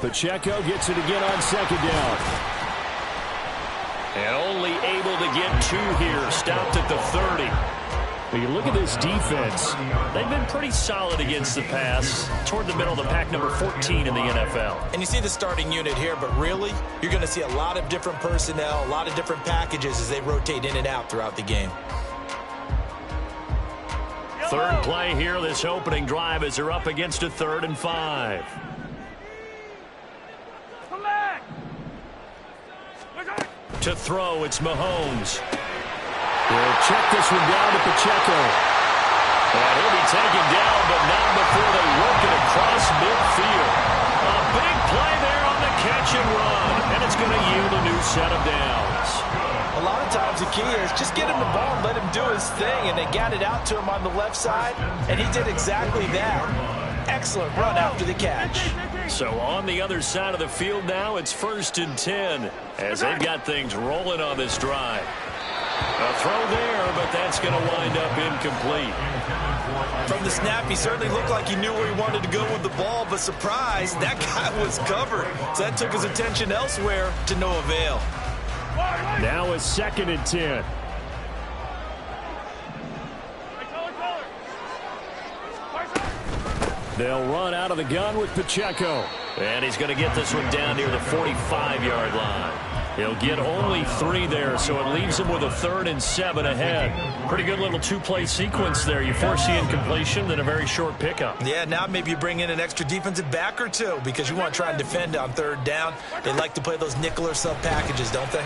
Pacheco gets it again on second down. And only able to get 2 here. Stopped at the 30. When you look at this defense, they've been pretty solid against the pass. Toward the middle of the pack, number 14 in the NFL. And you see the starting unit here, but really, you're going to see a lot of different personnel, a lot of different packages as they rotate in and out throughout the game. Third play here, this opening drive, as they're up against a 3rd and 5. To throw, it's Mahomes. They'll check this one down to Pacheco. And he'll be taken down, but not before they work it across midfield. A big play there on the catch and run, and it's going to yield a new set of downs. A lot of times the key is just get him the ball and let him do his thing, and they got it out to him on the left side, and he did exactly that. Excellent run after the catch. So on the other side of the field now, it's 1st and 10 as they've got things rolling on this drive. A throw there, but that's going to wind up incomplete. From the snap, he certainly looked like he knew where he wanted to go with the ball, but surprise, that guy was covered. So that took his attention elsewhere to no avail. Now it's 2nd and 10. They'll run out of the gun with Pacheco. And he's going to get this one down near the 45-yard line. He'll get only 3 there, so it leaves him with a 3rd and 7 ahead. Pretty good little 2-play sequence there. You force the incompletion, then a very short pickup. Yeah, now maybe you bring in an extra defensive back or 2 because you want to try and defend on 3rd down. They like to play those nickel or sub packages, don't they?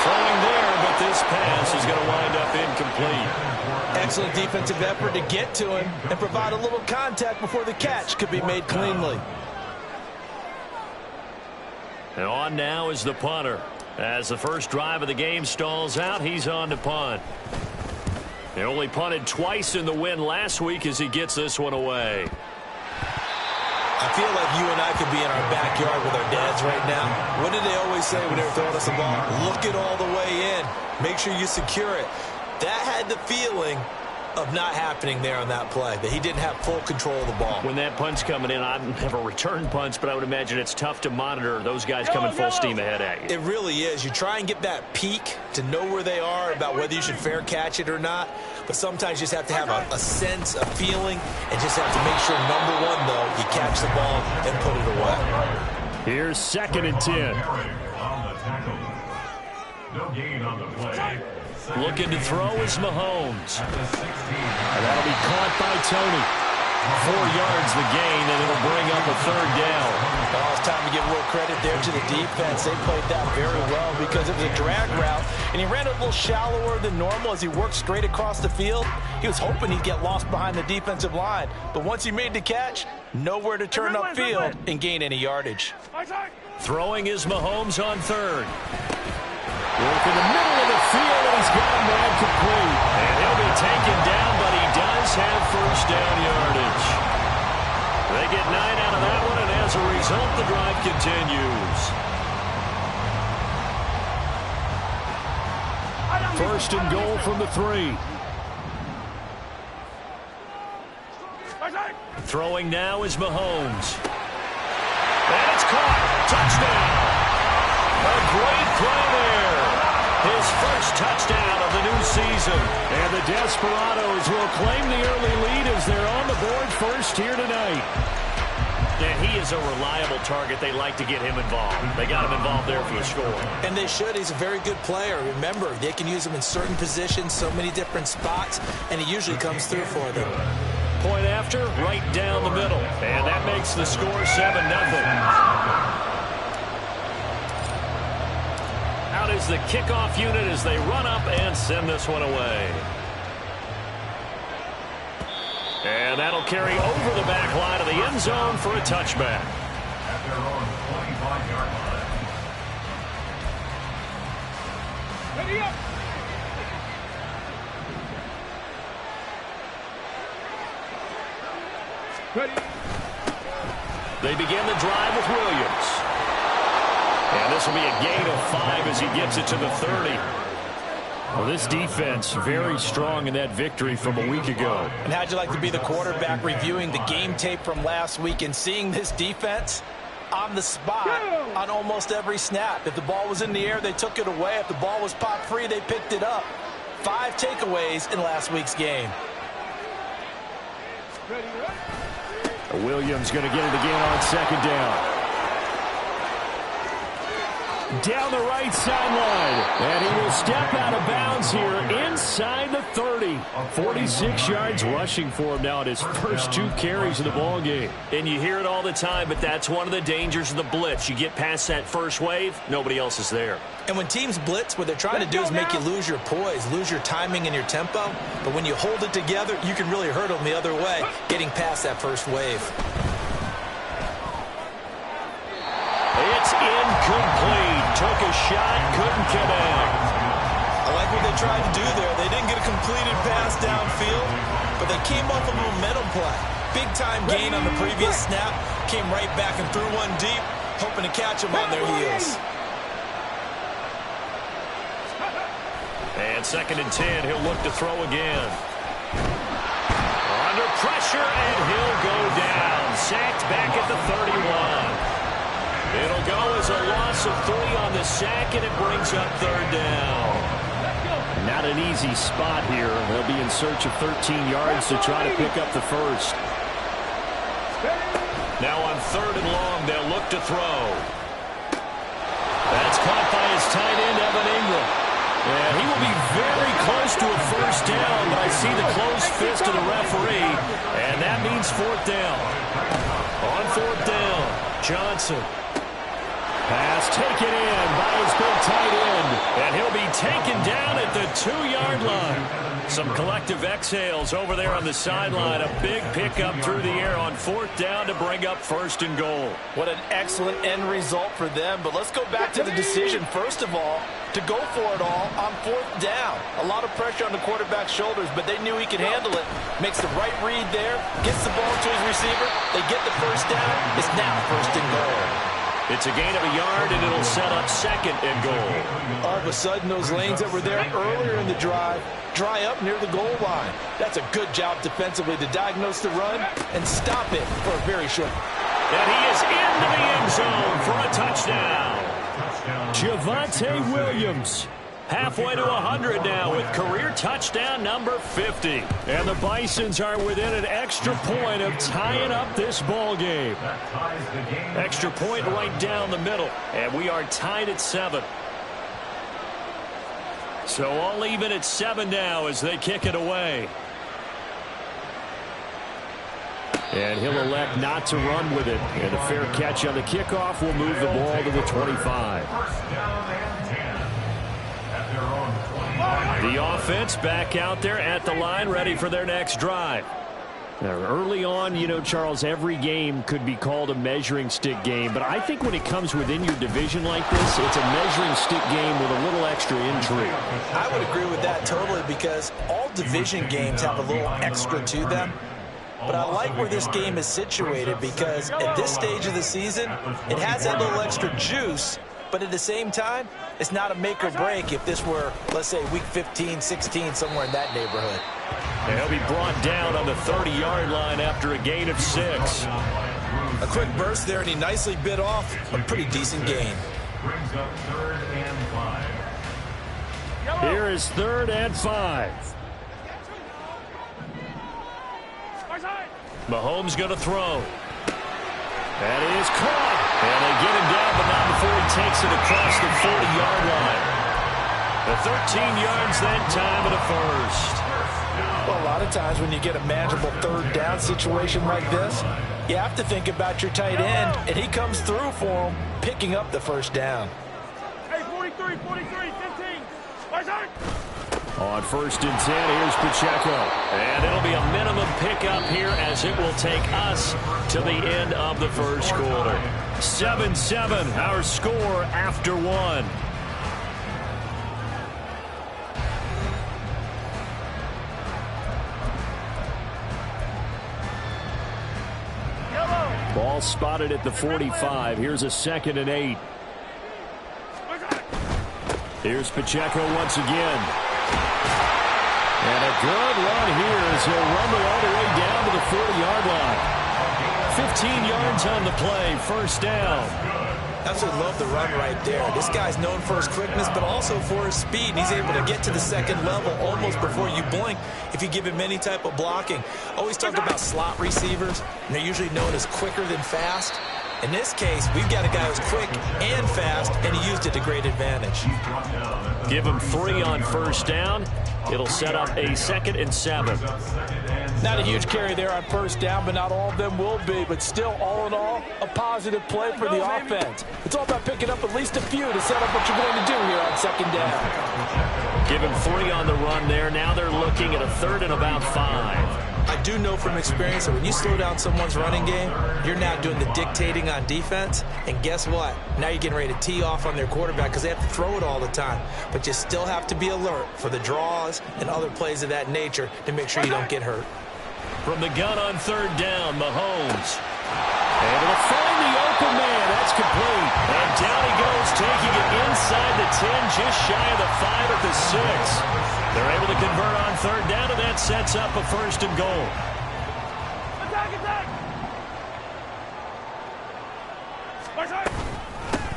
Throwing there, but this pass is going to wind up incomplete. Excellent defensive effort to get to him and provide a little contact before the catch could be made cleanly. And on now is the punter. As the first drive of the game stalls out, he's on to punt. He only punted twice in the win last week as he gets this one away. I feel like you and I could be in our backyard with our dads right now. What did they always say when they were throwing us the ball? Look it all the way in. Make sure you secure it. That had the feeling of not happening there on that play, that he didn't have full control of the ball. When that punt's coming in, I've never returned punts, but I would imagine it's tough to monitor those guys coming full steam ahead at you. It really is. You try and get that peek to know where they are about whether you should fair catch it or not, but sometimes you just have to have a sense, a feeling, and just have to make sure, number one, though, you catch the ball and put it away. Here's 2nd and 10. No gain on the play. Looking to throw is Mahomes. And that'll be caught by Tony. 4 yards the gain, and it'll bring up a 3rd down. Well, it's time to give real credit there to the defense. They played that very well because it was a drag route, and he ran it a little shallower than normal as he worked straight across the field. He was hoping he'd get lost behind the defensive line, but once he made the catch, nowhere to turn upfield and gain any yardage. Throwing is Mahomes on 3rd. Work in the middle of the field, and he's got him right complete. And he'll be taken down, but he does have 1st down yardage. They get 9 out of that one, and as a result, the drive continues. 1st and goal from the 3. Throwing now is Mahomes. And it's caught. Touchdown. A great play there. His first touchdown of the new season. And the Desperados will claim the early lead as they're on the board first here tonight. And he is a reliable target. They like to get him involved. They got him involved there for the score. And they should. He's a very good player. Remember, they can use him in certain positions, so many different spots, and he usually comes through for them. Point after, right down the middle. And that makes the score 7-0. Out is the kickoff unit as they run up and send this one away. And that'll carry over the back line of the end zone for a touchback. At their own 25-yard line. Ready up. Ready. They begin the drive with Williams. And this will be a gain of 5 as he gets it to the 30. Well, this defense very strong in that victory from a week ago. And how'd you like to be the quarterback reviewing the game tape from last week and seeing this defense on the spot on almost every snap? If the ball was in the air, they took it away. If the ball was popped free, they picked it up. 5 takeaways in last week's game. Williams going to get it again on second down. Down the right sideline, and he will step out of bounds here inside the 30. 46 yards rushing for him now at his first 2 carries of the ball game. And you hear it all the time, but that's one of the dangers of the blitz. You get past that first wave, nobody else is there. And when teams blitz, what they're trying to do is make you lose your poise, lose your timing and your tempo. But when you hold it together, you can really hurt them the other way, getting past that first wave. It's incomplete. Took a shot, couldn't connect. I like what they tried to do there. They didn't get a completed pass downfield, but they came off a momentum play. Big-time gain on the previous snap. Came right back and threw one deep, hoping to catch them on their heels. And 2nd and 10, he'll look to throw again. Under pressure, and he'll go down. Sacked back at the 31. It'll go as a loss of 3 on the sack, and it brings up 3rd down. Not an easy spot here. They'll be in search of 13 yards to try to pick up the first. Now on 3rd and long, they'll look to throw. That's caught by his tight end, Evan Ingram. And he will be very close to a first down, but I see the closed fist of the referee, and that means 4th down. On 4th down, Johnson. Pass taken in by his big tight end. And he'll be taken down at the 2-yard line. Some collective exhales over there on the sideline. A big pickup through the air on 4th down to bring up 1st and goal. What an excellent end result for them. But let's go back to the decision, first of all, to go for it all on 4th down. A lot of pressure on the quarterback's shoulders, but they knew he could handle it. Makes the right read there, gets the ball to his receiver. They get the first down. It's now 1st and goal. It's a gain of a yard, and it'll set up 2nd and goal. All of a sudden, those lanes that were there earlier in the drive dry up near the goal line. That's a good job defensively to diagnose the run and stop it for a very short. And he is into the end zone for a touchdown. Javonte Williams. Halfway to 100 now with career touchdown number 50. And the Bisons are within an extra point of tying up this ball game. Extra point right down the middle. And we are tied at 7. So all even at 7 now as they kick it away. And he'll elect not to run with it. And a fair catch on the kickoff will move the ball to the 25. The offense back out there at the line, ready for their next drive. Now, early on, you know, Charles, every game could be called a measuring stick game. But I think when it comes within your division like this, it's a measuring stick game with a little extra intrigue. I would agree with that totally, because all division games have a little extra to them. But I like where this game is situated, because at this stage of the season, it has that little extra juice. But at the same time, it's not a make or break if this were, let's say, week 15, 16, somewhere in that neighborhood. And he'll be brought down on the 30-yard line after a gain of 6. A quick burst there, and he nicely bit off a pretty decent gain. Brings up 3rd and 5. Here is 3rd and 5. Mahomes going to throw. That is caught. And they get him down, but not before he takes it across the 40-yard line. The 13 yards that time and a first. Well, a lot of times when you get a manageable 3rd down situation like this, you have to think about your tight end, and he comes through for him, picking up the 1st down. Hey, 43, 15. On 1st and 10, here's Pacheco. And it'll be a minimum pickup here as it will take us to the end of the first quarter. 7-7, our score after 1. Ball spotted at the 45. Here's a 2nd and 8. Here's Pacheco once again. And a good run here as he'll rumble all the way down to the 40-yard line. 15 yards on the play, first down. Absolutely love the run right there. This guy's known for his quickness, but also for his speed. And he's able to get to the second level almost before you blink if you give him any type of blocking. Always talk about slot receivers, and they're usually known as quicker than fast. In this case, we've got a guy who's quick and fast, and he used it to great advantage. Give him 3 on first down. It'll set up a 2nd and 7. Not a huge carry there on first down, but not all of them will be. But still, all in all, a positive play for the offense. It's all about picking up at least a few to set up what you're going to do here on second down. Give him 3 on the run there. Now they're looking at a 3rd and about 5. I do know from experience that when you slow down someone's running game, you're now doing the dictating on defense. And guess what? Now you're getting ready to tee off on their quarterback because they have to throw it all the time. But you still have to be alert for the draws and other plays of that nature to make sure you don't get hurt. From the gun on 3rd down, Mahomes. And it'll find the open man. That's complete. And down he goes, taking it inside the 10, just shy of the 5 at the 6. They're able to convert on 3rd down, and that sets up a 1st and goal. Attack, attack!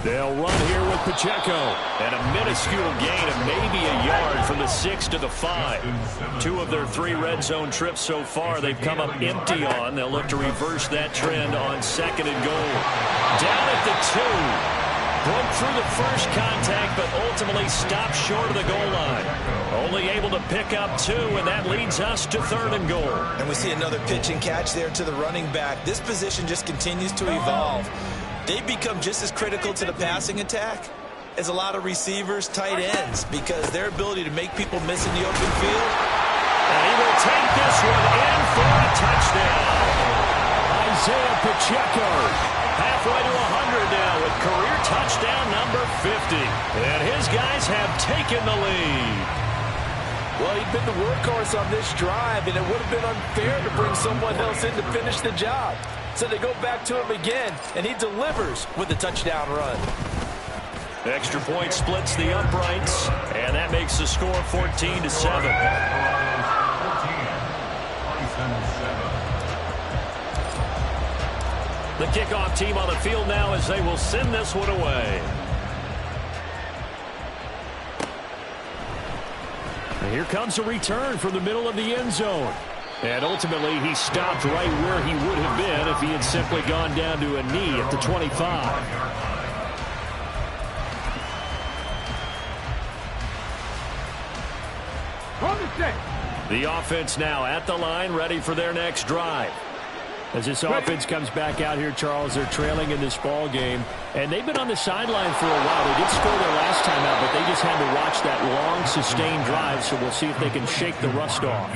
They'll run here with Pacheco. And a minuscule gain of maybe a yard from the 6 to the 5. 2 of their 3 red zone trips so far they've come up empty on. They'll look to reverse that trend on 2nd and goal. Down at the 2. Broke through the first contact, but ultimately stopped short of the goal line. Only able to pick up 2, and that leads us to 3rd and goal. And we see another pitch and catch there to the running back. This position just continues to evolve. They become just as critical to the passing attack as a lot of receivers, tight ends, because their ability to make people miss in the open field. And he will take this one in for a touchdown. Isaiah Pacheco, halfway to 100 now with career touchdown number 50. And his guys have taken the lead. Well, he'd been the workhorse on this drive, and it would have been unfair to bring someone else in to finish the job. So they go back to him again, and he delivers with a touchdown run. Extra point splits the uprights, and that makes the score 14-7. The kickoff team on the field now as they will send this one away. And here comes a return from the middle of the end zone. And ultimately, he stopped right where he would have been if he had simply gone down to a knee at the 25. The offense now at the line, ready for their next drive. As this offense comes back out here, Charles, they're trailing in this ball game, and they've been on the sideline for a while. They did score their last time out, but they just had to watch that long, sustained drive, so we'll see if they can shake the rust off.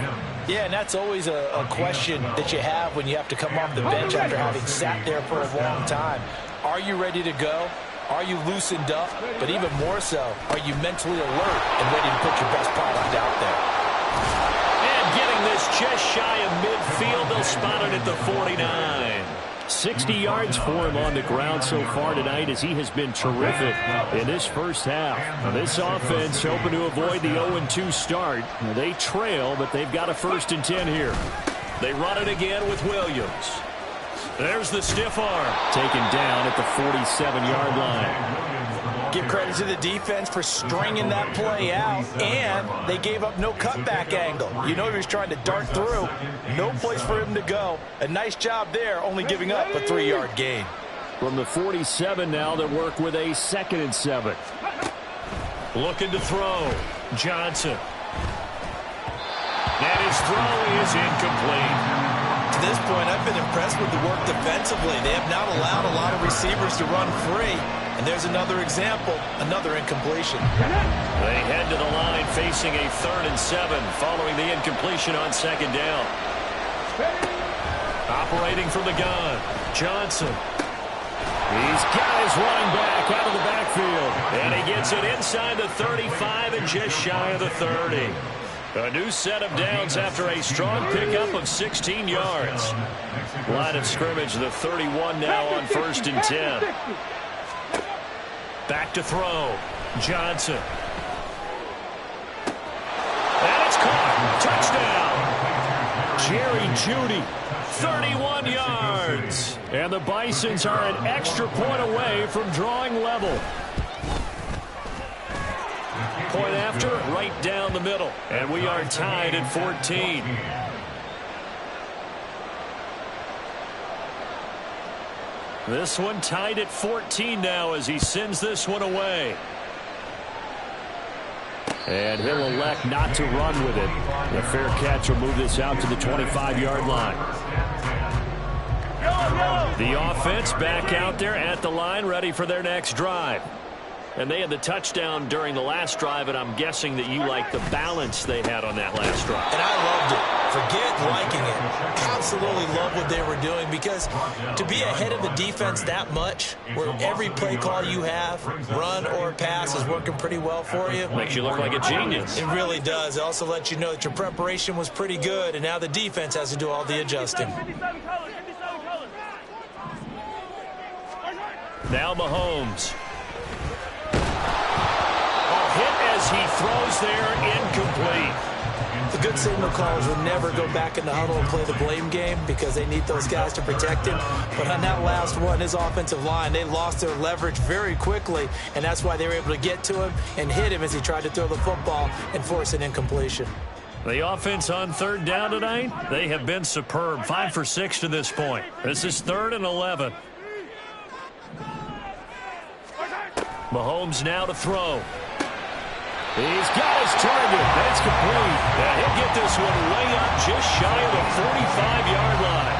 Yeah, and that's always a question that you have when you have to come off the bench after having sat there for a long time. Are you ready to go? Are you loosened up? But even more so, are you mentally alert and ready to put your best product out there? And getting this just shy of midfield, they'll spot it at the 49. 60 yards for him on the ground so far tonight as he has been terrific in this first half. Now this offense hoping to avoid the 0-2 start. They trail, but they've got a 1st and 10 here. They run it again with Williams. There's the stiff arm. Taken down at the 47-yard line. Give credit to the defense for stringing that play out, and they gave up no cutback angle. You know he was trying to dart through. No place for him to go. A nice job there, only giving up a 3-yard gain. From the 47 now, they work with a 2nd and 7. Looking to throw. Johnson. And his throw is incomplete. To this point, I've been impressed with the work defensively. They have not allowed a lot of receivers to run free. And there's another example, another incompletion. They head to the line facing a 3rd and 7 following the incompletion on 2nd down. Operating from the gun, Johnson. He's got his running back out of the backfield. And he gets it inside the 35 and just shy of the 30. A new set of downs after a strong pickup of 16 yards. Line of scrimmage, the 31 now on 1st and 10. Back to throw. Johnson. Jeudy. 31 yards. And the Bisons are an extra point away from drawing level. Point after, right down the middle. And we are tied at 14. This one tied at 14 now as he sends this one away. And he'll elect not to run with it. The fair catch will move this out to the 25-yard line. The offense back out there at the line, ready for their next drive. And they had the touchdown during the last drive, and I'm guessing that you like the balance they had on that last drive. And I loved it. Forget liking it. Absolutely love what they were doing, because to be ahead of the defense that much, where every play call you have, run or pass, is working pretty well for you. Makes you look like a genius. It really does. It also lets you know that your preparation was pretty good, and now the defense has to do all the adjusting. Now Mahomes. Hit as he throws there, incomplete. The good signal callers would never go back in the huddle and play the blame game because they need those guys to protect him. But on that last one, his offensive line, they lost their leverage very quickly, and that's why they were able to get to him and hit him as he tried to throw the football and force an incompletion. The offense on third down tonight, they have been superb. 5 for 6 to this point. This is 3rd and 11. Mahomes now to throw. He's got his target. That's complete. And he'll get this one way up just shy of the 45-yard line.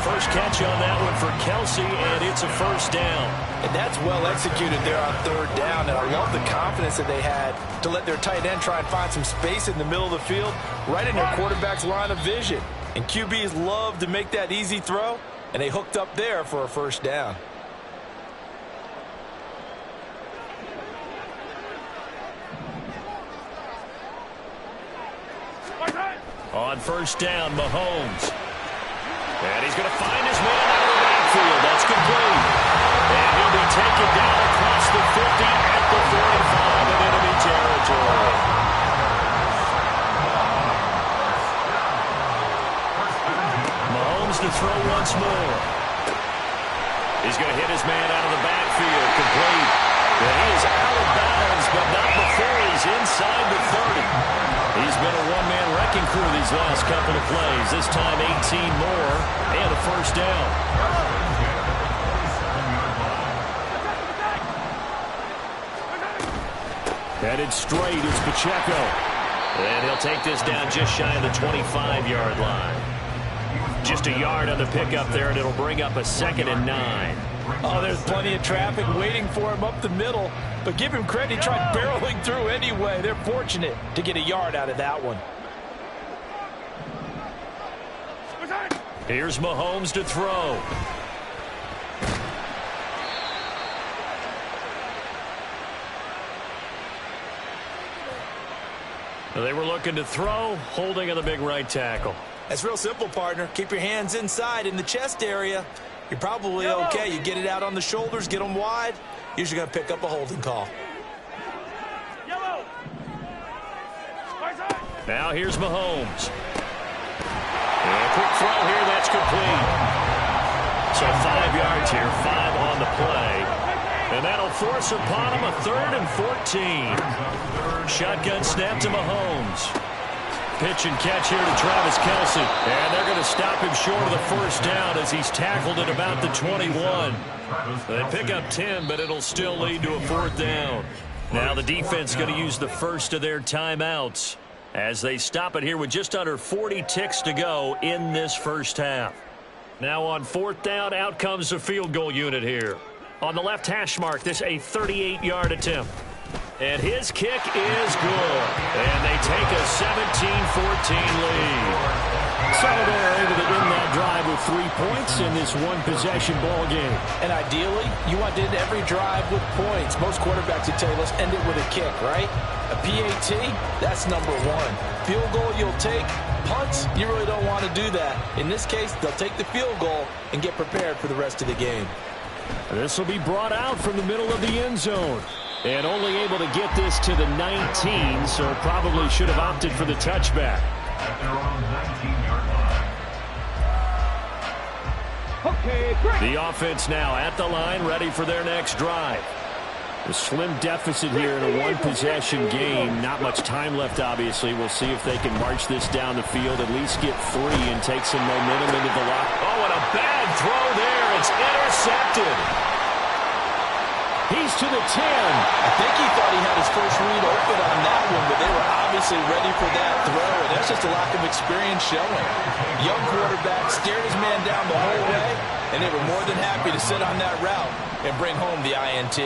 First catch on that one for Kelce, and it's a first down. And that's well executed there on third down. And I love the confidence that they had to let their tight end try and find some space in the middle of the field, right in their quarterback's line of vision. And QBs love to make that easy throw, and they hooked up there for a first down. On first down, Mahomes. And he's going to find his man out of the backfield. That's complete. And he'll be taken down across the 50 at the 45 in enemy territory. Mahomes to throw once more. He's going to hit his man out of the backfield. Complete. And he is out of bounds, but not before he's inside the 30. He's been a one-man wrecking crew these last couple of plays. This time 18 more and a first down. Headed straight, it's Pacheco. And he'll take this down just shy of the 25-yard line. Just a yard on the pickup there, and it'll bring up a 2nd and 9. Oh, there's plenty of traffic waiting for him up the middle. But give him credit, he tried barreling through anyway. They're fortunate to get a yard out of that one. Here's Mahomes to throw. They were looking to throw, holding on the big right tackle. That's real simple, partner. Keep your hands inside in the chest area. You're probably okay. You get it out on the shoulders, get them wide. Usually going to pick up a holding call. Now here's Mahomes. And a quick throw here, that's complete. So 5 yards here, 5 on the play. And that'll force upon him a 3rd and 14. Shotgun snap to Mahomes. Pitch and catch here to Travis Kelce. And they're going to stop him short of the first down as he's tackled at about the 21. They pick up 10, but it'll still lead to a 4th down. Now the defense going to use the first of their timeouts as they stop it here with just under 40 ticks to go in this first half. Now on 4th down, out comes the field goal unit here. On the left hash mark, this a 38-yard attempt. And his kick is good. And they take a 17-14 lead. So they're able to end that drive with 3 points in this one-possession ball game. And ideally, you want to end every drive with points. Most quarterbacks would tell you, let's end it with a kick, right? A PAT, that's number 1. Field goal you'll take. Punts, you really don't want to do that. In this case, they'll take the field goal and get prepared for the rest of the game. This will be brought out from the middle of the end zone. And only able to get this to the 19, so probably should have opted for the touchback. At their own 19-yard line. The offense now at the line, ready for their next drive. A slim deficit here in a one-possession game. Not much time left, obviously. We'll see if they can march this down the field, at least get 3 and take some momentum into the lock. Oh, and a bad throw there. It's intercepted. He's to the 10. I think he thought he had his first read open on that one, but they were obviously ready for that throw, and that's just a lack of experience showing. Young quarterback stared his man down the whole way, and they were more than happy to sit on that route and bring home the INT.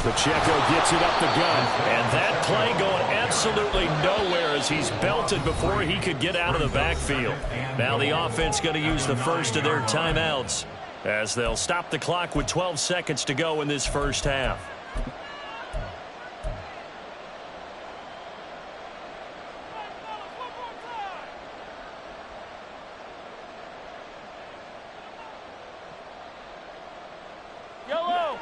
Pacheco gets it up the gun. And that play going absolutely nowhere as he's belted before he could get out of the backfield. Now the offense going to use the first of their timeouts as they'll stop the clock with 12 seconds to go in this first half. Yellow.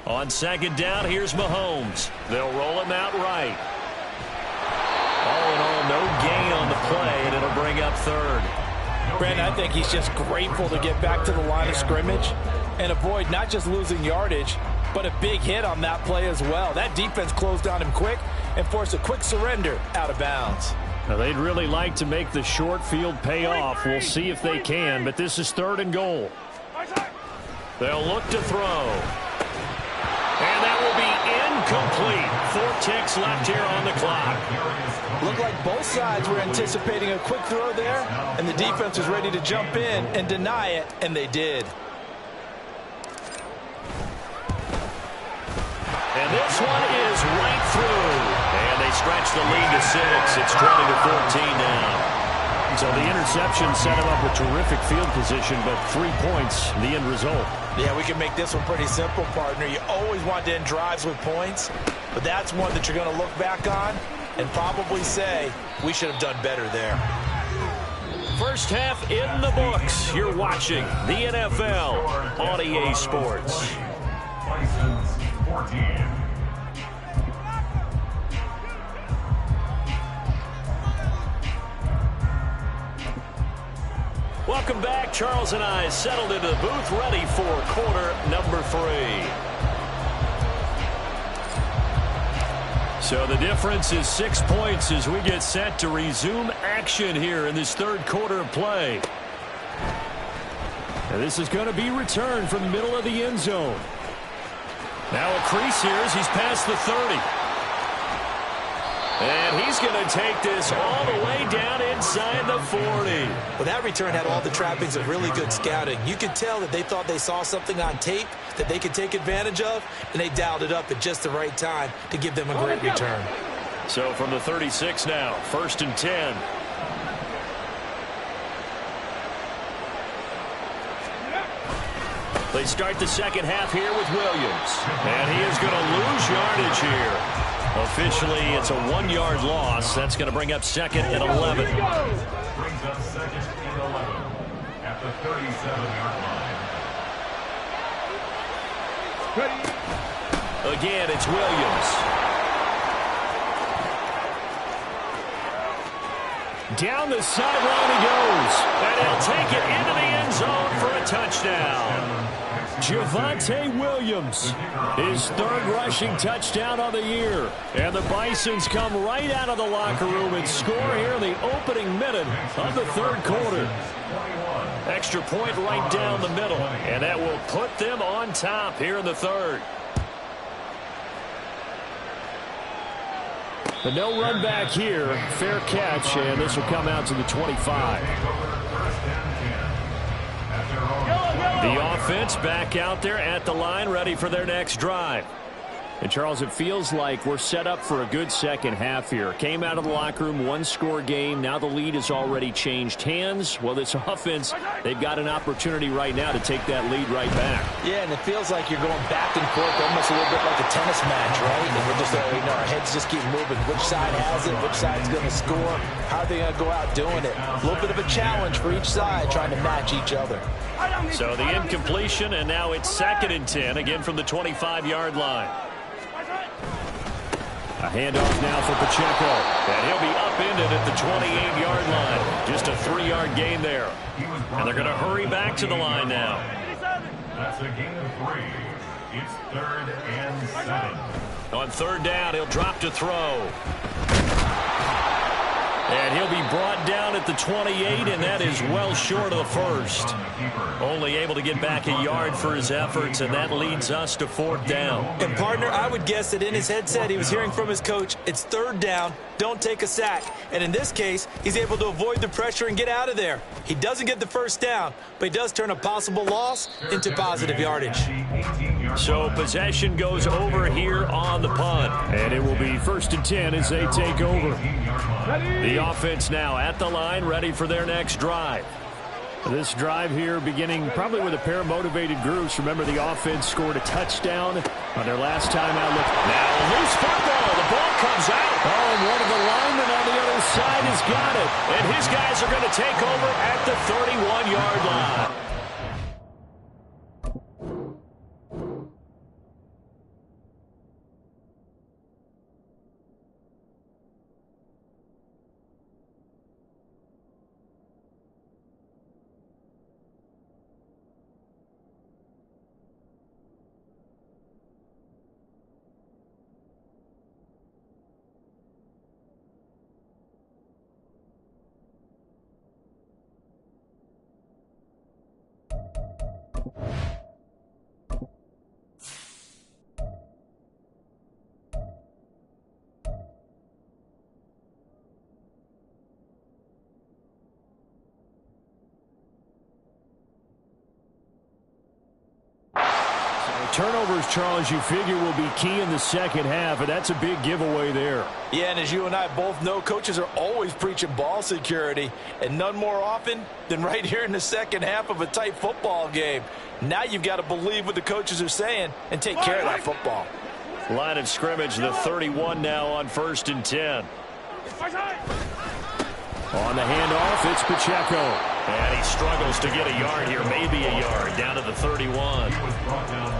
On second down, here's Mahomes. They'll roll him out right. All in all, no gain on the play, and it'll bring up third. Brandon, I think he's just grateful to get back to the line of scrimmage and avoid not just losing yardage, but a big hit on that play as well. That defense closed on him quick and forced a quick surrender out of bounds. Now, they'd really like to make the short field pay off. We'll see if they can, but this is 3rd and goal. They'll look to throw. And that will be incomplete. 4 ticks left here on the clock. Looked like both sides were anticipating a quick throw there, and the defense was ready to jump in and deny it, and they did. And this one is right through. And they stretch the lead to 6. It's 20-14 now. So the interception set him up with terrific field position, but 3 points, the end result. Yeah, we can make this one pretty simple, partner. You always want to end drives with points, but that's one that you're going to look back on and probably say, we should have done better there. First half in the books. You're watching the NFL on EA Sports. License 14. Welcome back. Charles and I settled into the booth, ready for quarter number 3. So the difference is 6 points as we get set to resume action here in this 3rd quarter of play. And this is going to be returned from the middle of the end zone. Now a crease here as he's past the 30. And he's going to take this all the way down inside the 40. Well, that return had all the trappings of really good scouting. You could tell that they thought they saw something on tape that they could take advantage of, and they dialed it up at just the right time to give them a great return. So from the 36 now, 1st and 10. They start the second half here with Williams. And he is going to lose yardage here. Officially, it's a 1-yard loss. That's going to bring up 2nd and 11. Brings up 2nd and 11 at the 37-yard line. Again, it's Williams. Down the sideline he goes. And he'll take it into the end zone for a touchdown. Javonte Williams, his 3rd rushing touchdown of the year. And the Bisons come right out of the locker room and score here in the opening minute of the 3rd quarter. Extra point right down the middle. And that will put them on top here in the 3rd. But no run back here. Fair catch, and this will come out to the 25. The offense back out there at the line, ready for their next drive. And, Charles, it feels like we're set up for a good second half here. Came out of the locker room, one-score game. Now the lead has already changed hands. Well, this offense, they've got an opportunity right now to take that lead right back. Yeah, and it feels like you're going back and forth almost a little bit like a tennis match, right? And we're just, our heads just keep moving. Which side has it? Which side's going to score? How are they going to go out doing it? A little bit of a challenge for each side trying to match each other. So the incompletion, and now it's 2nd and 10, again from the 25-yard line. A handoff now for Pacheco, and he'll be upended at the 28-yard line. Just a 3-yard gain there. And they're going to hurry back to the line now. That's a gain of 3. It's 3rd and 7. On 3rd down, he'll drop to throw. And he'll be brought down at the 28, and that is well short of the first. Only able to get back a yard for his efforts, and that leads us to 4th down. And, partner, I would guess that in his headset he was hearing from his coach, it's 3rd down, don't take a sack. And in this case, he's able to avoid the pressure and get out of there. He doesn't get the first down, but he does turn a possible loss into positive yardage. So possession goes over here on the punt. And it will be 1st and 10 as they take over. The offense now at the line, ready for their next drive. This drive here beginning probably with a pair of motivated groups. Remember, the offense scored a touchdown on their last time out. Now a loose football. The ball comes out. Oh, and one of the linemen on the other side has got it. And his guys are going to take over at the 31-yard line. Turnovers, Charles, you figure will be key in the second half, and that's a big giveaway there. Yeah, and as you and I both know, coaches are always preaching ball security, and none more often than right here in the second half of a tight football game. Now you've got to believe what the coaches are saying and take care of that football. Line of scrimmage, the 31 now on 1st and 10. On the handoff, it's Pacheco. And he struggles to get a yard here, maybe a yard, down to the 31.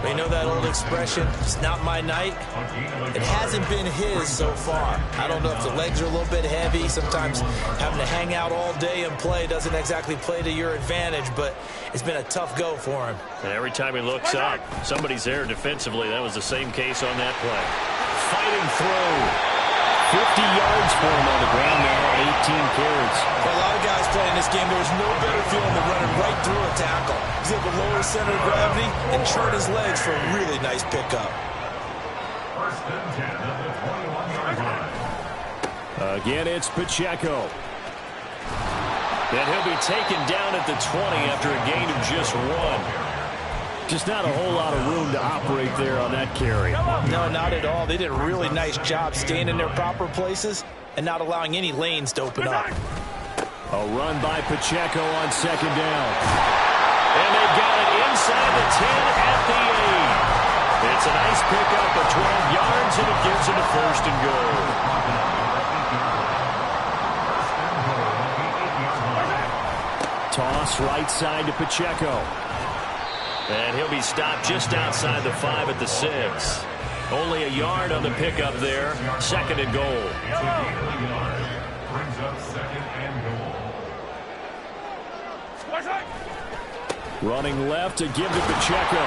They know that old expression, it's not my night. It hasn't been his so far. I don't know if the legs are a little bit heavy. Sometimes having to hang out all day and play doesn't exactly play to your advantage, but it's been a tough go for him. And every time he looks up, somebody's there defensively. That was the same case on that play. Fighting through. 50 yards for him on the ground now, 18 carries. For a lot of guys playing this game, there's no better feeling than running right through a tackle. He's able to lower his center of gravity and churn his legs for a really nice pickup. 1st and 10 at the 21-yard line. Again, it's Pacheco. And he'll be taken down at the 20 after a gain of just 1. Just not a whole lot of room to operate there on that carry. No, not at all. They did a really nice job staying in their proper places and not allowing any lanes to open up. A run by Pacheco on 2nd down. And they've got it inside the 10 at the 8. It's a nice pickup of 12 yards, and it gives it a 1st and goal. Toss right side to Pacheco. And he'll be stopped just outside the 5 at the 6. Only a yard on the pickup there. 2nd and goal. Brings up 2nd and goal. Running left to give to Pacheco.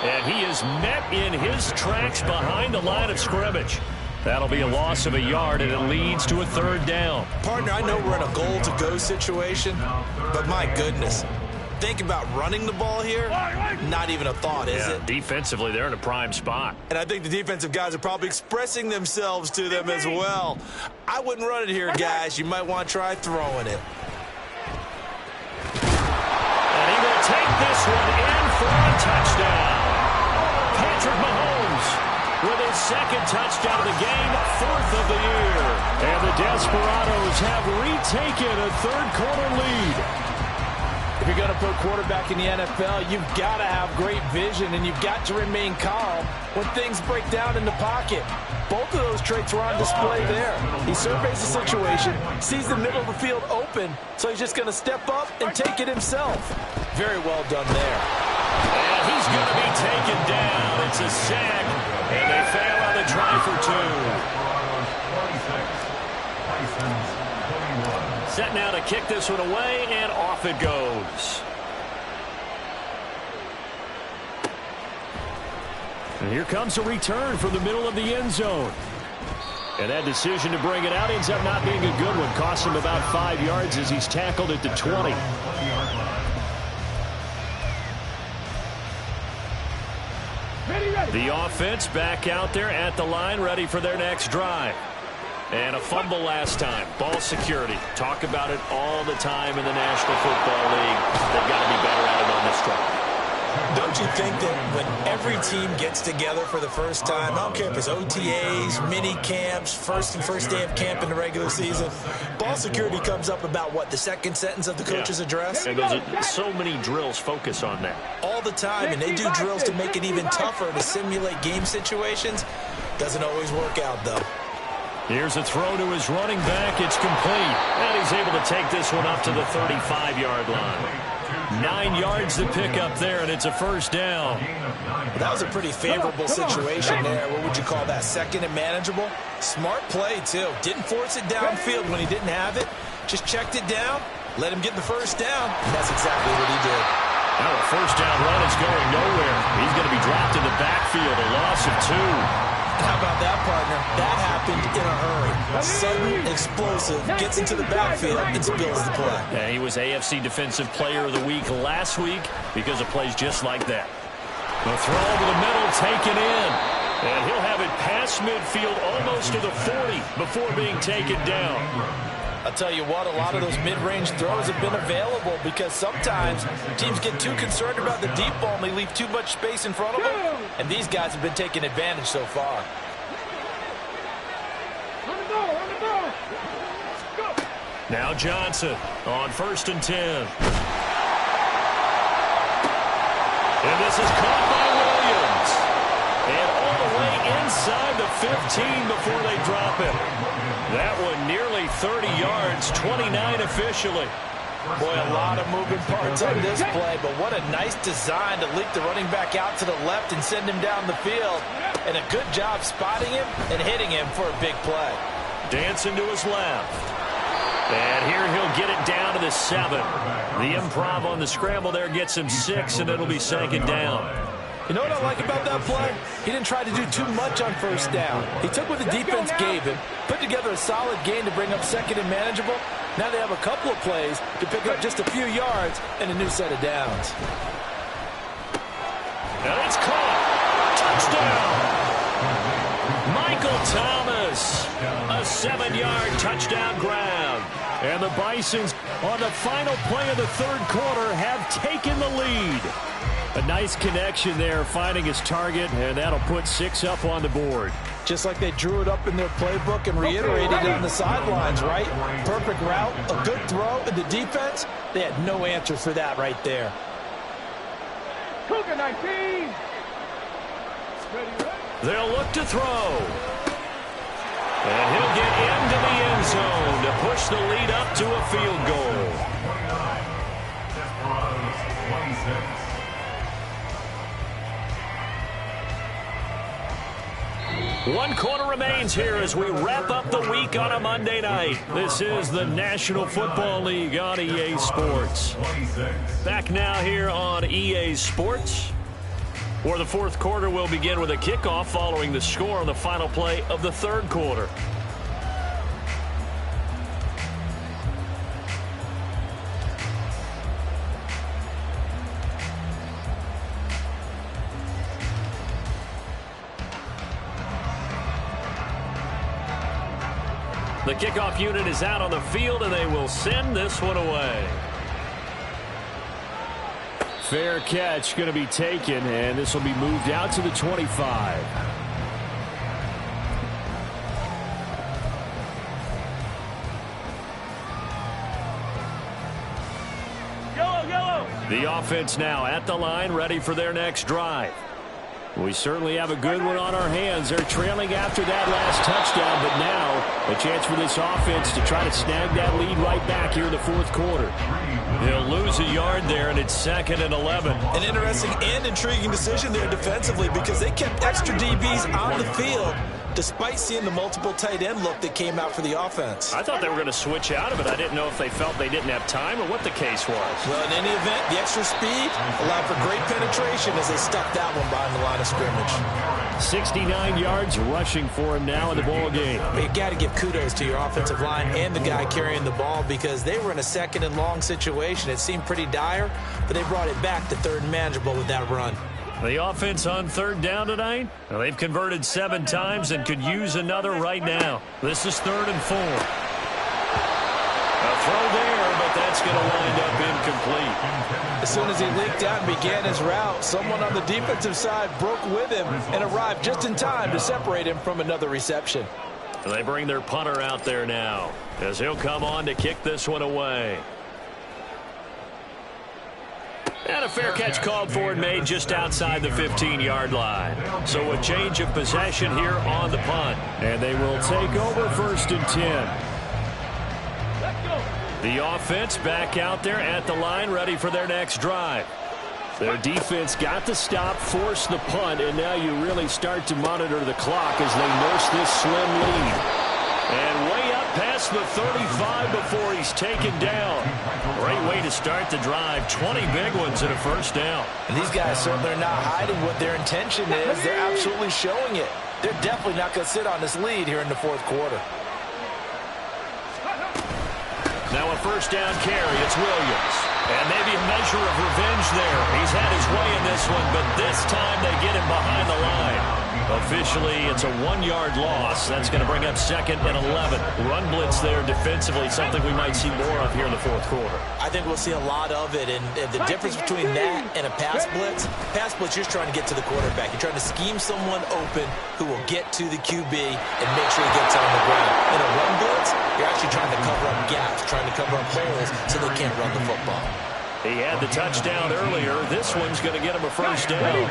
And he is met in his tracks behind the line of scrimmage. That'll be a loss of a yard, and it leads to a 3rd down. Partner, I know we're in a goal-to-go situation, but my goodness. Think about running the ball here, not even a thought, is it? Defensively, they're in a prime spot. And I think the defensive guys are probably expressing themselves to them as well. I wouldn't run it here, guys. You might want to try throwing it. And he will take this one in for a touchdown. Patrick Mahomes second touchdown of the game, 4th of the year. And the Desperados have retaken a third-quarter lead. If you're going to put quarterback in the NFL, you've got to have great vision, and you've got to remain calm when things break down in the pocket. Both of those traits were on display there. He surveys the situation, sees the middle of the field open, so he's just going to step up and take it himself. Very well done there. And he's going to be taken down. It's a sack, and they fail on the try for 2. Set now to kick this one away, and off it goes. And here comes a return from the middle of the end zone. And that decision to bring it out ends up not being a good one. Costs him about 5 yards as he's tackled at the 20. The offense back out there at the line, ready for their next drive. And a fumble last time. Ball security. Talk about it all the time in the National Football League. They've got to be better at it on this drive. Don't you think that when every team gets together for the first time, I don't care if it's OTAs, mini camps, first day of camp in the regular season, ball security comes up about what, the second sentence of the coach's address? And so many drills focus on that. All the time, and they do drills to make it even tougher to simulate game situations. Doesn't always work out, though. Here's a throw to his running back. It's complete. And he's able to take this one up to the 35-yard line. 9 yards to pick up there, and it's a first down. That was a pretty favorable situation there. What would you call that? Second and manageable? Smart play, too. Didn't force it downfield when he didn't have it. Just checked it down, let him get the first down, and that's exactly what he did. Now a first down run is going nowhere. He's going to be dropped in the backfield, a loss of 2. How about that, partner? That happened in a hurry. Sudden, explosive, gets into the backfield and spills the play. Yeah, he was AFC Defensive Player of the Week last week because of plays just like that. The throw to the middle, taken in. And he'll have it past midfield almost to the 40 before being taken down. I'll tell you what, a lot of those mid-range throws have been available because sometimes teams get too concerned about the deep ball and they leave too much space in front of them. And these guys have been taking advantage so far. Now Johnson on 1st and 10. And this is caught by Williams. And all the way inside the 15 before they drop it. That one nearly 30 yards, 29 officially. Boy, a lot of moving parts on this play, but what a nice design to leak the running back out to the left and send him down the field. And a good job spotting him and hitting him for a big play. Dancing to his left. And here he'll get it down to the 7. The improv on the scramble there gets him 6, and it'll be 2nd down. You know what I like about that play? He didn't try to do too much on first down. He took what the defense gave him, put together a solid gain to bring up 2nd and manageable. Now they have a couple of plays to pick up just a few yards and a new set of downs. And it's caught. Touchdown. Michael Thomas. A 7-yard touchdown grab. And the Bisons, on the final play of the third quarter, have taken the lead. A nice connection there, finding his target, and that'll put 6 up on the board. Just like they drew it up in their playbook and reiterated it on the sidelines, right? Perfect route, a good throw, and the defense, they had no answer for that right there. Cougar 19. They'll look to throw. And he'll get into the end zone to push the lead up to a field goal. 26. One quarter remains here as we wrap up the week on a Monday night. This is the National Football League on EA Sports. Back now here on EA Sports. For the fourth quarter, we'll begin with a kickoff following the score on the final play of the third quarter. The kickoff unit is out on the field, and they will send this one away. Fair catch going to be taken, and this will be moved out to the 25. The offense now at the line, ready for their next drive. We certainly have a good one on our hands. They're trailing after that last touchdown, but now a chance for this offense to try to snag that lead right back here in the fourth quarter. He'll lose a yard there, and it's 2nd and 11. An interesting and intriguing decision there defensively because they kept extra DBs on the field despite seeing the multiple tight end look that came out for the offense. I thought they were going to switch out of it. I didn't know if they felt they didn't have time or what the case was. Well, in any event, the extra speed allowed for great penetration as they stuck that one behind the line of scrimmage. 69 yards rushing for him now in the ball game. But you got to give kudos to your offensive line and the guy carrying the ball because they were in a 2nd and long situation. It seemed pretty dire, but they brought it back to 3rd and manageable with that run. The offense on 3rd down tonight. Well, they've converted 7 times and could use another right now. This is 3rd and 4. A throw there, but that's going to wind up incomplete. As soon as he leaked out and began his route, someone on the defensive side broke with him and arrived just in time to separate him from another reception. They bring their punter out there now as he'll come on to kick this one away. And a fair catch called for and made just outside the 15-yard line. So a change of possession here on the punt. And they will take over 1st and 10. The offense back out there at the line, ready for their next drive. Their defense got the stop, forced the punt, and now you really start to monitor the clock as they nurse this slim lead. And way up past the 35 before he's taken down. Great way to start the drive. 20 big ones and a 1st down. And these guys certainly are not hiding what their intention is. They're absolutely showing it. They're definitely not going to sit on this lead here in the 4th quarter. Now a 1st down carry. It's Williams. And maybe a measure of revenge there. He's had his way in this one, but this time they get him behind the line. Officially, it's a 1-yard loss. That's going to bring up 2nd and 11. Run blitz there defensively, something we might see more of here in the 4th quarter. I think we'll see a lot of it, and the difference between that and a pass blitz, you're just trying to get to the quarterback. You're trying to scheme someone open who will get to the QB and make sure he gets on the ground. In a run blitz, you're actually trying to cover up gaps, trying to cover up holes so they can't run the football. He had the touchdown earlier. This one's going to get him a 1st down.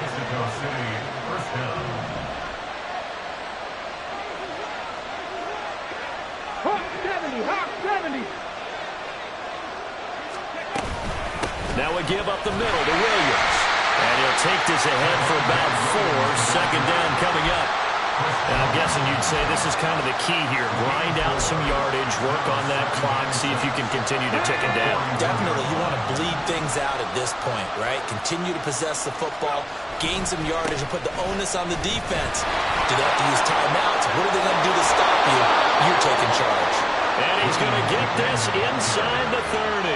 Now we give up the middle to Williams. And he'll take this ahead for about 4. 2nd down coming up. And I'm guessing you'd say this is kind of the key here. Grind out some yardage, work on that clock, see if you can continue to tick it down. Definitely. You want to bleed things out at this point, right? Continue to possess the football, gain some yardage, and put the onus on the defense. Do they have to use timeouts? What are they going to do to stop you? You're taking charge. And he's going to get this inside the 30.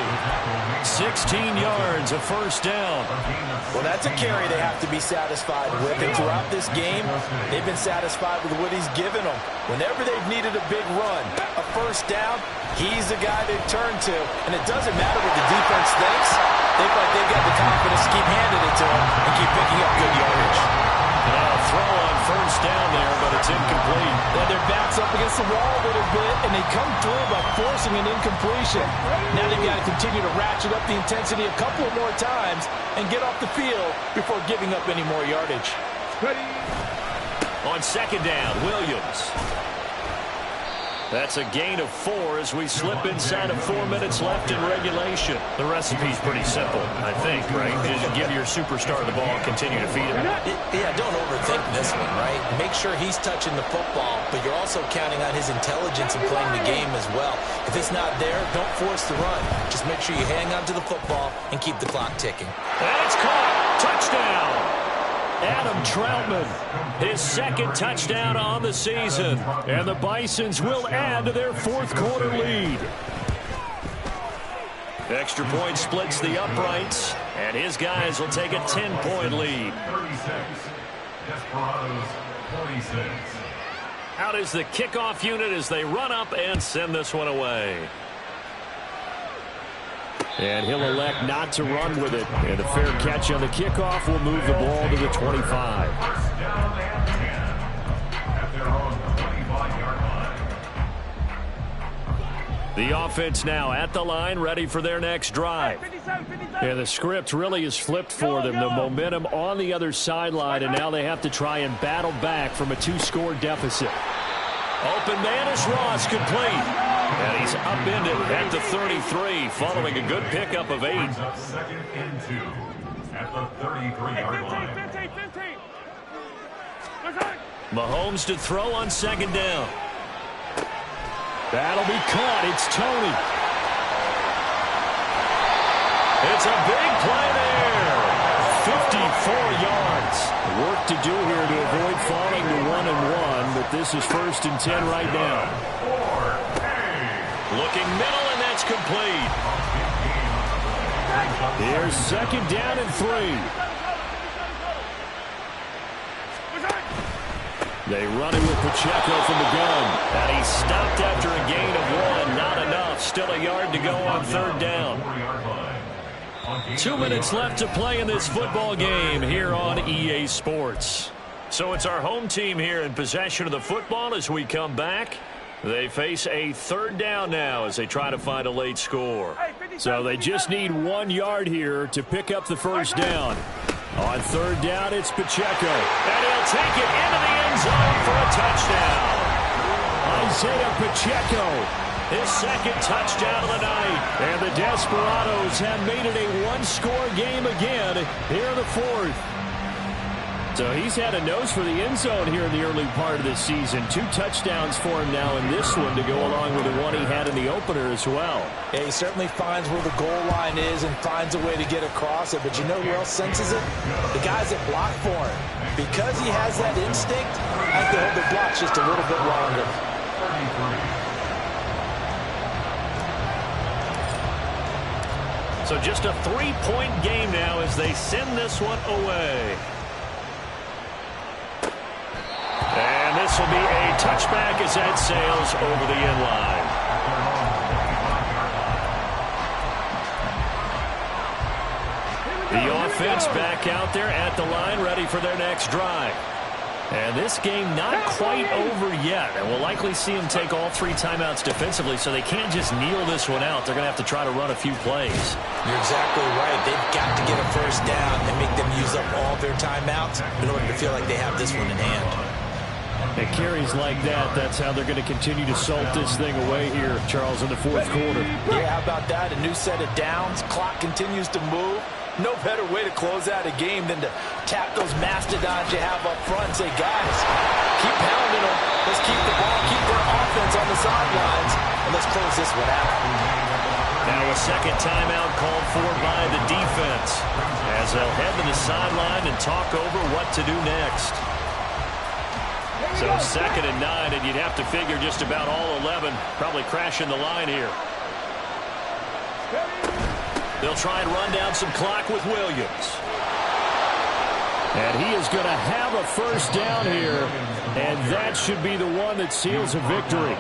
16 yards, a 1st down. Well, that's a carry they have to be satisfied with. And throughout this game, they've been satisfied with what he's given them. Whenever they've needed a big run, a 1st down, he's the guy they've turned to. And it doesn't matter what the defense thinks. They feel like they've got the confidence to keep handing it to him and keep picking up good yardage. Now a throw on 1st down there, but it's incomplete. Well, their back's up against the wall a little bit, and they come through by forcing an incompletion. Now they've got to continue to ratchet up the intensity a couple of more times and get off the field before giving up any more yardage. On 2nd down, Williams. That's a gain of 4 as we slip inside of 4 minutes left in regulation. The recipe's pretty simple, I think, right? Just give your superstar the ball and continue to feed him. Yeah, don't overthink this one, right? Make sure he's touching the football, but you're also counting on his intelligence in playing the game as well. If it's not there, don't force the run. Just make sure you hang on to the football and keep the clock ticking. And it's caught. Touchdown. Adam Troutman, his 2nd touchdown on the season. And the Bisons will add to their 4th quarter lead. Extra point splits the uprights, and his guys will take a 10-point lead. 36. Desperados 46. Out is the kickoff unit as they run up and send this one away. And he'll elect not to run with it. And a fair catch on the kickoff will move the ball to the 25. 1st down and 10 at their own 25-yard line. The offense now at the line, ready for their next drive. Yeah, the script really is flipped for them. The momentum on the other sideline, and now they have to try and battle back from a 2-score deficit. Open man is Ross, complete. And he's upended at the 33, following a good pickup of 8. Second and 2 at the 33-yard line. 15. Mahomes to throw on second down. That'll be caught. It's Tony. It's a big play there. 54 yards. Work to do here to avoid falling to 1-1, but this is 1st and 10 right now. Looking middle, and that's complete. Here's 2nd down and 3. They run it with Pacheco from the gun. And he's stopped after a gain of 1. Not enough. Still a yard to go on 3rd down. 2 minutes left to play in this football game here on EA Sports. So it's our home team here in possession of the football as we come back. They face a 3rd down now as they try to find a late score. So they just need 1 yard here to pick up the 1st down. On 3rd down, it's Pacheco. And he'll take it into the end zone for a touchdown. Isaiah Pacheco, his 2nd touchdown of the night. And the Desperados have made it a 1-score game again here in the 4th. So he's had a nose for the end zone here in the early part of this season. 2 touchdowns for him now in this one to go along with the one he had in the opener as well. Yeah, he certainly finds where the goal line is and finds a way to get across it. But you know who else senses it? The guys that block for him. Because he has that instinct, I think they'll hold the blocks just a little bit longer. So just a 3-point game now as they send this one away. And this will be a touchback as that sails over the end line. The offense back out there at the line, ready for their next drive. And this game not quite over yet. And we'll likely see them take all 3 timeouts defensively, so they can't just kneel this one out. They're going to have to try to run a few plays. You're exactly right. They've got to get a 1st down and make them use up all their timeouts in order to feel like they have this one in hand. It carries like that. That's how they're going to continue to salt this thing away here, Charles, in the 4th quarter. Yeah, how about that? A new set of downs. Clock continues to move. No better way to close out a game than to tap those mastodons you have up front and say, guys, keep pounding them. Let's keep the ball, keep their offense on the sidelines, and let's close this one out. Now a 2nd timeout called for by the defense as they'll head to the sideline and talk over what to do next. So 2nd and 9, and you'd have to figure just about all 11 probably crashing the line here. They'll try and run down some clock with Williams. And he is going to have a 1st down here, and that should be the one that seals a victory.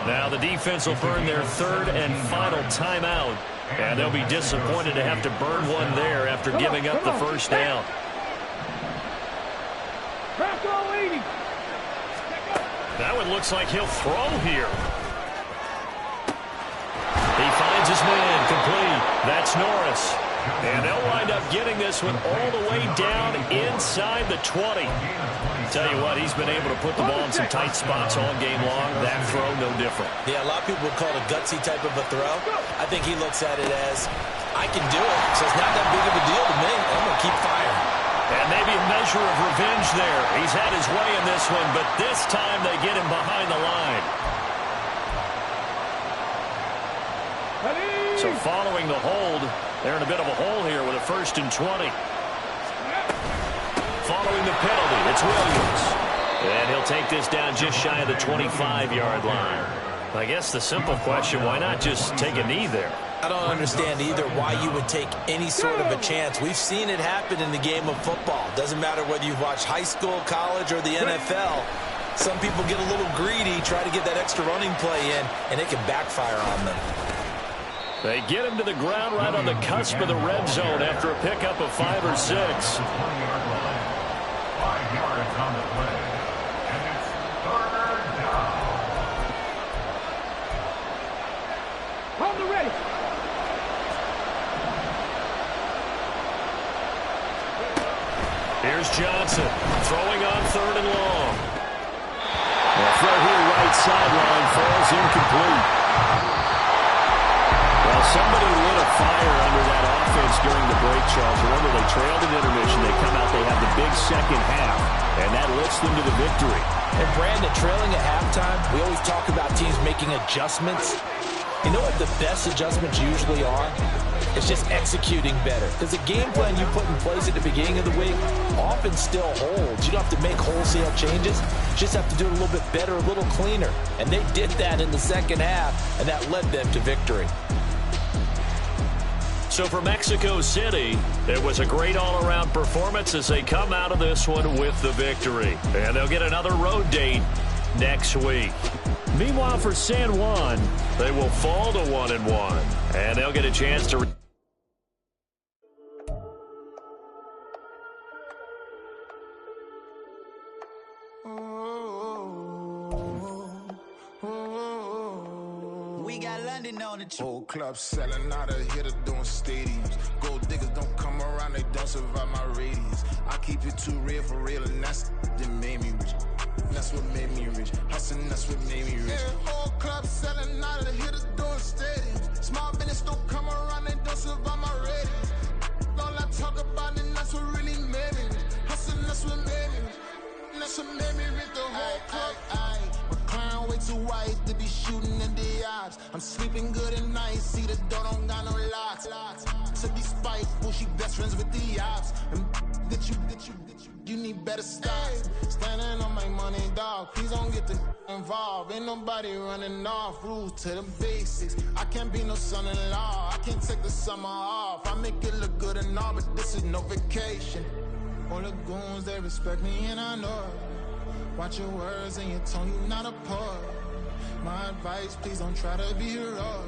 Now the defense will burn their 3rd and final timeout, and they'll be disappointed to have to burn one there after giving up the 1st down. That one looks like he'll throw here. He finds his man, complete. That's Norris. And they'll wind up getting this one all the way down inside the 20. Tell you what, he's been able to put the ball in some tight spots all game long. That throw, no different. Yeah, a lot of people would call it a gutsy type of a throw. I think he looks at it as, I can do it, so it's not that big of a deal to me. I'm going to keep firing. And maybe a measure of revenge there. He's had his way in this one, but this time they get him behind the line. So following the hold, they're in a bit of a hole here with a 1st and 20. Following the penalty, it's Williams. And he'll take this down just shy of the 25-yard line. I guess the simple question, why not just take a knee there? I don't understand either why you would take any sort of a chance. We've seen it happen in the game of football. Doesn't matter whether you've watched high school, college, or the NFL. Some people get a little greedy, try to get that extra running play in, and it can backfire on them. They get him to the ground right on the cusp of the red zone after a pickup of 5 or 6. 5 yards on the play. And it's 3rd down. Here's Johnson throwing on 3rd and long. The throw here right sideline falls incomplete. Well, somebody lit a fire under that offense during the break, Charles. Remember, they trailed at intermission. They come out, they have the big second half, and that lifts them to the victory. And Brandon, trailing at halftime, we always talk about teams making adjustments. You know what the best adjustments usually are? It's just executing better. Because the game plan you put in place at the beginning of the week often still holds. You don't have to make wholesale changes. You just have to do it a little bit better, a little cleaner. And they did that in the second half, and that led them to victory. So for Mexico City, it was a great all-around performance as they come out of this one with the victory. And they'll get another road date next week. Meanwhile, for San Juan, they will fall to 1-1, and they'll get a chance to... We got London on the trip. Whole club selling out of hitter doing stadiums. Gold diggers don't come around, they don't survive my radius. I keep it too real for real, and that's that made me rich. That's what made me rich. Hustling, that's what made me rich. Yeah, whole club selling out of hitters doing stadiums. Small business don't come around, they don't survive my radius. All I talk about, and that's what really made me rich. Hustling, that's what made me rich. That's what made me rich. The whole club. My clown way too white to be shooting in the eyes. I'm sleeping good at night, see the door don't got no locks. To be spiteful, she best friends with the ops. And you need better stop. Standing on my money, dog. Please don't get involved. Ain't nobody running off. Rules to the basics. I can't be no son-in-law. I can't take the summer off. I make it look good and all, but this is no vacation. All the goons, they respect me and I know it. Watch your words and your tone, you not a poet. My advice, please don't try to be heroic.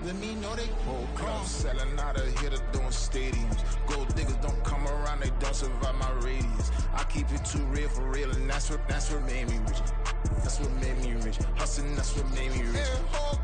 Let me know they whole club selling out of hitter doing stadiums. Gold diggers don't come around, they don't survive my radius. I keep it too real for real, and that's what made me rich. That's what made me rich. Hustling, that's what made me rich. Yeah, whole